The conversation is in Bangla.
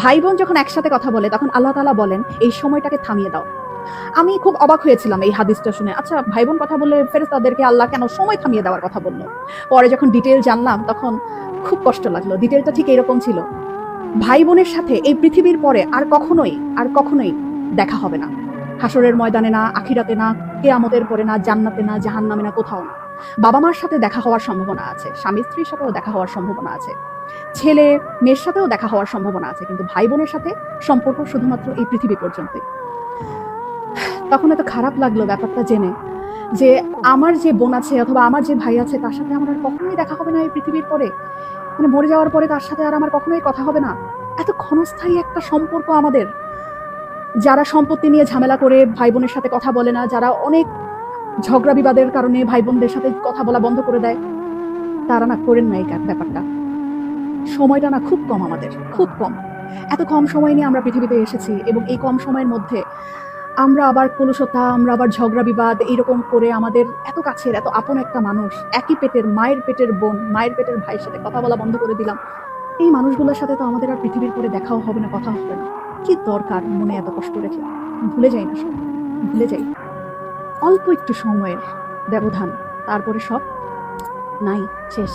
ভাই বোন যখন একসাথে কথা বলে তখন আল্লাহ তাআলা বলেন এই সময়টাকে থামিয়ে দাও। আমি খুব অবাক হয়েছিলাম এই হাদিসটা শুনে। আচ্ছা, ভাই বোন কথা বললে ফেরেশতাদেরকে আল্লাহ কেন সময় থামিয়ে দেওয়ার কথা বলল? পরে যখন ডিটেইল জানলাম তখন খুব কষ্ট লাগলো। ডিটেইলটা ঠিক এরকম ছিল। ভাই বোনের সাথে এই পৃথিবীর পরে আর কখনোই দেখা হবে না। হাসরের ময়দানে না, আখিরাতে না, কিয়ামতের পরে না, জান্নাতে না, জাহান্নামে না, কোথাও না। বাবা মার সাথে দেখা হওয়ার সম্ভাবনা আছে, স্বামী স্ত্রীর সাথেও দেখা হওয়ার সম্ভাবনা আছে, ছেলে মেয়ের সাথেও দেখা হওয়ার সম্ভাবনা আছে, কিন্তু ভাই বোনের সাথে সম্পর্ক শুধুমাত্র এই পৃথিবী পর্যন্তই। তখন এত খারাপ লাগলো ব্যাপারটা জেনে যে আমার যে বোন আছে অথবা আমার যে ভাই আছে তার সাথে আমার আর কখনোই দেখা হবে না এই পৃথিবীর পরে। মানে মরে যাওয়ার পরে তার সাথে আর আমার কখনোই কথা হবে না। এত ক্ষণস্থায়ী একটা সম্পর্ক আমাদের। যারা সম্পত্তি নিয়ে ঝামেলা করে ভাই বোনের সাথে কথা বলে না, যারা অনেক ঝগড়া বিবাদের কারণে ভাই বোনদের সাথে কথা বলা বন্ধ করে দেয়, তারা না করেন না এই ব্যাপারটা। সময়টা না খুব কম আমাদের, খুব কম। এত কম সময় নিয়ে আমরা পৃথিবীতে এসেছি এবং এই কম সময়ের মধ্যে আমরা আবার কলুষতা, আমরা আবার ঝগড়া বিবাদ এরকম করে আমাদের এত কাছের এত আপন একটা মানুষ, একই পেটের মায়ের পেটের বোন, মায়ের পেটের ভাইয়ের সাথে কথা বলা বন্ধ করে দিলাম। এই মানুষগুলোর সাথে তো আমাদের আর পৃথিবীর পরে দেখাও হবে না, কথা হবে না। কি দরকার মনে এত কষ্ট রেখে? ভুলে যাই না সব, ভুলে যাই। অল্প একটু সময়ের ব্যবধান, তারপরে সব নাই, শেষ।